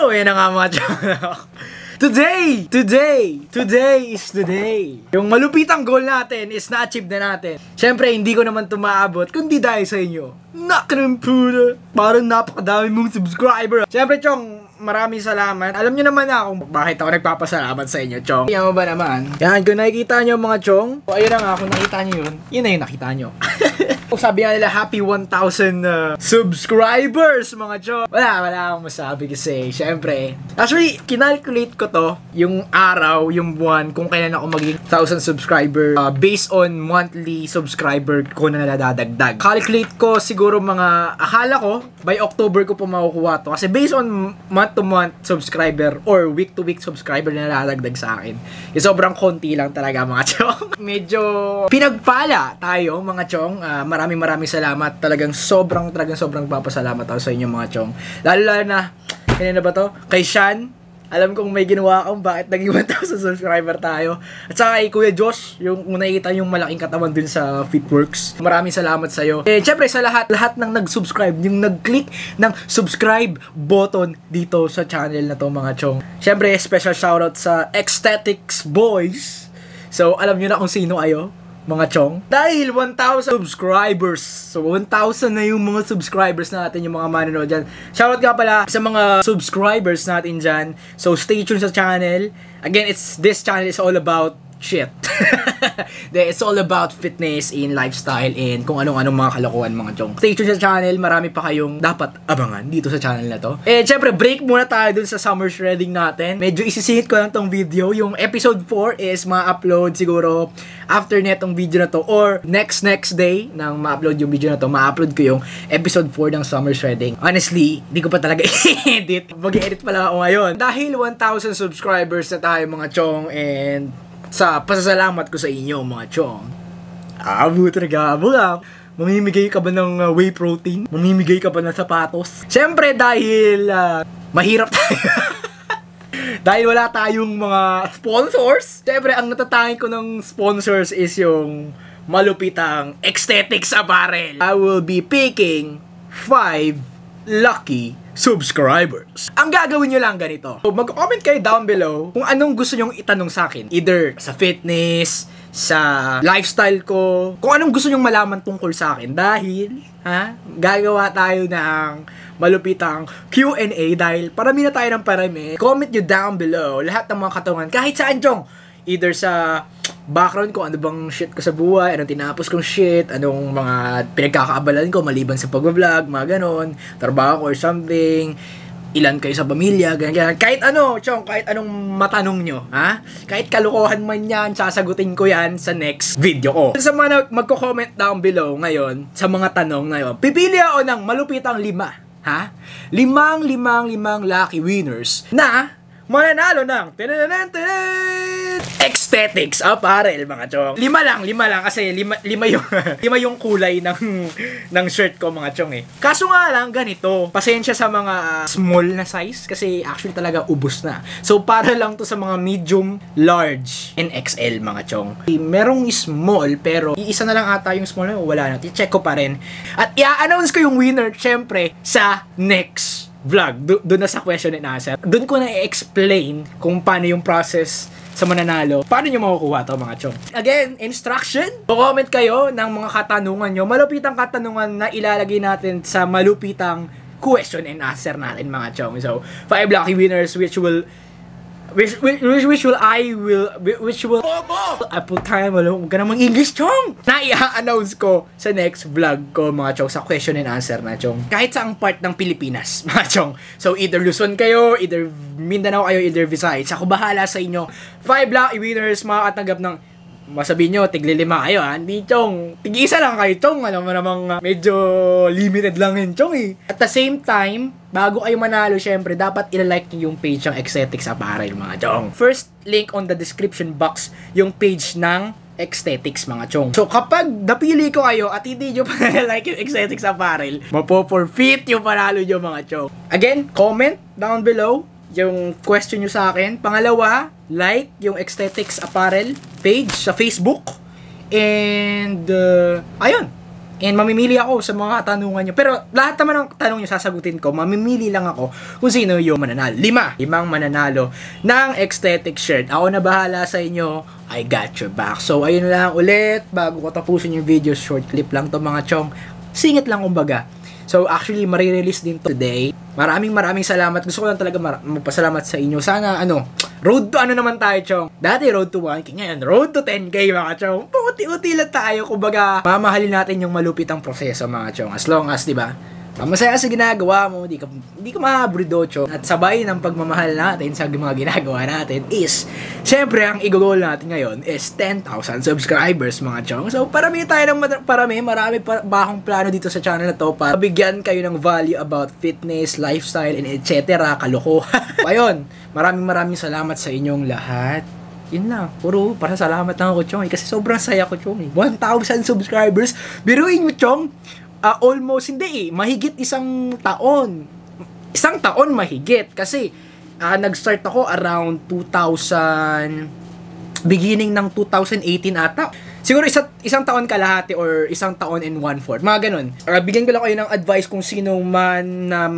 So, yan na nga mga chong. Today is the day. Yung malupitang goal natin is na-achieve na natin. Siyempre, hindi ko naman ito maabot kundi dahil sa inyo. Nakanampuda. Parang napakadami mong subscriber. Siyempre, Chong, maraming salamat. Alam nyo naman na kung bakit ako nagpapasalamat sa inyo, Chong. Yan mo ba naman? Yan, kung nakikita nyo mga Chong, o ayun na nga, kung nakita nyo yun, yun na yung nakita nyo. Sabi nga nila, happy 1,000 subscribers, mga Chong. Wala akong masabi kasi, syempre. Actually, kinalculate ko to, yung araw, yung buwan, kung kailan ako magiging 1,000 subscriber based on monthly subscriber ko na nadadagdag. Calculate ko siguro mga, akala ko, by October ko po makukuha to. Kasi based on month-to-month subscriber or week-to-week subscriber na nadadagdag sa akin, sobrang konti lang talaga, mga Chong. Medyo pinagpala tayo, mga Chong. Maraming salamat. Talagang sobrang papasalamat ako sa inyo, mga Chong. Lalo na, kanina ba to? Kay Sean, alam kong may ginawa akong bakit naging 1,000 subscriber tayo. At saka kay Kuya Josh, yung nakikita yung malaking katawan dun sa Fitworks. Maraming salamat sa'yo. Siyempre sa lahat ng nag-subscribe, yung nag-click ng subscribe button dito sa channel na to, mga Chong. Siyempre, special shoutout sa Ecstatics Boys. So, alam nyo na kung sino kayo, mga Chong. Dahil 1,000 subscribers. So, 1,000 na yung mga subscribers natin, yung mga manonood dyan. Shoutout nga pala sa mga subscribers natin dyan. So, stay tuned sa channel. Again, this channel is all about shit. It's all about fitness and lifestyle and kung anong mga kalokohan, mga Chong. Stay tuned sa channel. Marami pa kayong dapat abangan dito sa channel na to. Syempre, break muna tayo dun sa summer shredding natin. Medyo isisingit ko lang tong video. Yung episode 4 is ma-upload siguro after netong video na to or next day nang ma-upload yung video na to. Ma-upload ko yung episode 4 ng summer shredding. Honestly, hindi ko pa talaga i-edit. Mag-i-edit pa lang ako ngayon. Dahil 1,000 subscribers na tayo, mga Chong, and sa pasasalamat ko sa inyo, mga Chong. Mamimigay ka ba ng whey protein? Mamimigay ka ba ng sapatos? Siyempre, dahil mahirap tayo. Dahil wala tayong mga sponsors. Siyempre, ang natatangin ko ng sponsors is yung malupitang Ecstatics Apparel. I will be picking 5 lucky subscribers. Ang gagawin nyo lang ganito. So, mag-comment kayo down below kung anong gusto nyong itanong sa akin. Either sa fitness, sa lifestyle ko, kung anong gusto nyong malaman tungkol sa akin. Dahil, gagawa tayo ng malupitang Q&A dahil parami na tayo ng parami. Comment nyo down below lahat ng mga katanungan. Kahit saan, Chong. Either sa background ko, ano bang shit ko sa buhay, anong tinapos kong shit, anong mga pinagkakaabalan ko maliban sa pag-vlog, mga ganon, trabaho ko or something, ilan kayo sa pamilya, ganyan. Kahit ano, Chong, kahit anong matanong nyo, kahit kalokohan man yan, sasagutin ko yan sa next video ko. Sa mga magko-comment down below ngayon, sa mga tanong ngayon, pipili ako ng malupitang 5, limang lucky winners na mananalo ng Ecstatics Apparel, mga Chong. 5 lang kasi 5 yung kulay ng shirt ko, mga Chong eh. Kaso nga lang ganito, pasensya sa mga small na size kasi actually talaga ubos na. So para lang to sa mga medium, large, and XL, mga Chong. Merong small pero iisa na lang ata yung small na wala na. I-check ko pa rin. At i-announce ko yung winner syempre sa next vlog. Doon na sa question and answer. Doon ko na i-explain kung paano yung process sa mananalo. Paano nyo makukuha to, mga Chong? Again, instruction. Comment kayo ng mga katanungan nyo. Malupitang katanungan na ilalagay natin sa malupitang question and answer natin, mga Chong. So, 5 lucky winners which will Apple time, huwag ka namang English, Chong! Na i-announce ko sa next vlog ko, mga Chong, sa question and answer na, Chong. Kahit saang part ng Pilipinas, mga Chong. So, either Luzon kayo, either Mindanao kayo, either Visayas. Ako bahala sa inyo. 5 lucky winners makakatanggap ng, masabihin nyo, tig-5 kayo, Hindi, Chong. Tig-isa lang kayo, Chong. Alam mo namang medyo limited lang yun, Chong, eh. At the same time, bago kayo manalo, syempre, dapat ilalike nyo yung page ng Ecstatics Apparel, mga Chong. First link on the description box, yung page ng Ecstatics, mga Chong. So, kapag napili ko kayo at hindi nyo pa like yung Ecstatics Apparel, mapo-forfeit yung panalo nyo, mga Chong. Again, comment down below yung question nyo sa akin. Pangalawa, like yung Ecstatics Apparel page sa Facebook. And, ayun. And mamimili ako sa mga katanungan nyo. Pero lahat naman ng tanong nyo sasagutin ko. Mamimili lang ako kung sino yung mananalo. Limang mananalo ng aesthetic shirt. Ako na bahala sa inyo. I got your back. So ayun lang ulit. Bago ko tapusin yung video, short clip lang to mga chong. Singit lang kumbaga. So actually marirelease din to today. Maraming salamat. Gusto ko lang talaga magpasalamat sa inyo. Sana road to naman tayo, chong. Dati road to 1K, ngayon road to 10K mga chong. Pauti-uti lang tayo. Kumbaga, mamahalin natin yung malupitang proseso mga chong. As long as, di ba, masaya sa ginagawa mo, di ka maabrido, chong. At sabay ng pagmamahal natin sa mga ginagawa natin is, syempre, ang i-goal natin ngayon is 10,000 subscribers, mga chong. So, marami pa akong plano dito sa channel na to para bigyan kayo ng value about fitness, lifestyle, and etc. Kalokohan. Ayun, maraming salamat sa inyong lahat. Yun lang, puro para salamat lang ako, chong. Kasi sobrang saya ko, chong. 1,000 subscribers. Biruin mo, chong. Almost, mahigit isang taon. Isang taon mahigit. Kasi, nag-start ako around beginning ng 2018 ata. Siguro isang taon kalahati or isang taon and 1/4. Mga ganun. Bigyan ko lang kayo ng advice kung sino man na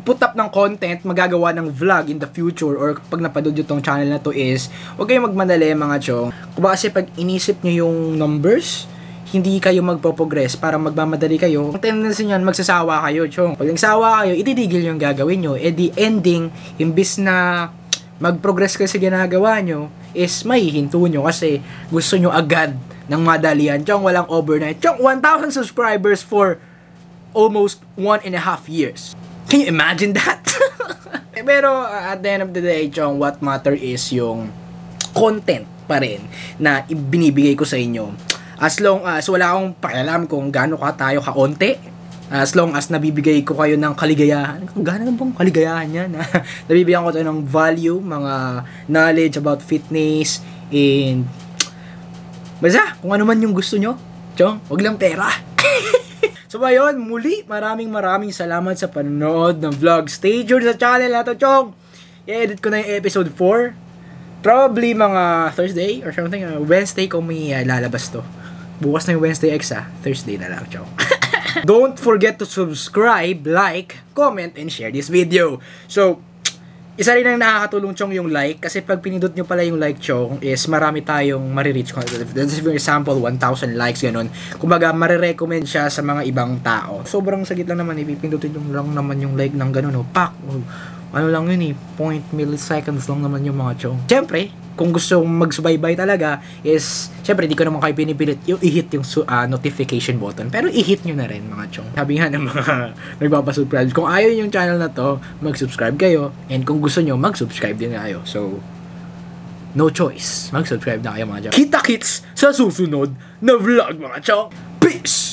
put up ng content, magagawa ng vlog in the future or pag napadod yung tong channel na to is, huwag kayong magmadali mga chong. Kasi pag inisip nyo yung numbers, hindi kayo magpo-progress para magmamadali kayo. Ang tendency niyan, magsasawa kayo, chong. Pag nagsawa kayo, ititigil yung gagawin nyo. The ending, imbis na mag-progress kayo sa ginagawa nyo, is mahihinto nyo kasi gusto nyo agad ng madalian. Chong, walang overnight. Chong, 1,000 subscribers for almost 1.5 years. Can you imagine that? Pero at the end of the day, chong, what matter is yung content pa rin na binibigay ko sa inyo. As long as wala akong pakialam kung gaano tayo kaonte, as long as nabibigay ko kayo ng kaligayahan, kung gaano bang kaligayahan yan, nabibigyan ko tayo ng value, mga knowledge about fitness, and basta, kung ano man yung gusto nyo, chong, wag lang pera. So ayun, muli, maraming salamat sa panonood ng vlog. Stay tuned sa channel na to, chong. I-edit ko na yung episode 4. Probably mga Thursday or something. Wednesday ko may lalabas to. Bukas na yung Wednesday X Thursday na lang, chong. Don't forget to subscribe, like, comment, and share this video. So, isa rin ang nakakatulong, chong, yung like. Kasi pag pinindot nyo pala yung like, chong, is marami tayong marireach. This is for example, 1,000 likes, ganun. Kumbaga, marirecommend siya sa mga ibang tao. Sobrang sagit lang naman, ipipindutin lang naman yung like ng ganun, pak. Ano lang yun 0.0 milliseconds lang naman yung mga chong. Siyempre, kung gusto magsubaybay talaga is, syempre, di ko naman kayo pinipilit yung i-hit yung notification button. Pero i-hit nyo na rin mga chong. Sabi nga ng mga nagpapasubscribe, kung ayaw yung channel na to, mag-subscribe kayo. And kung gusto nyo, mag-subscribe din kayo. So, no choice. Mag-subscribe na kayo mga chong. Kita-kits sa susunod na vlog mga chong. Peace!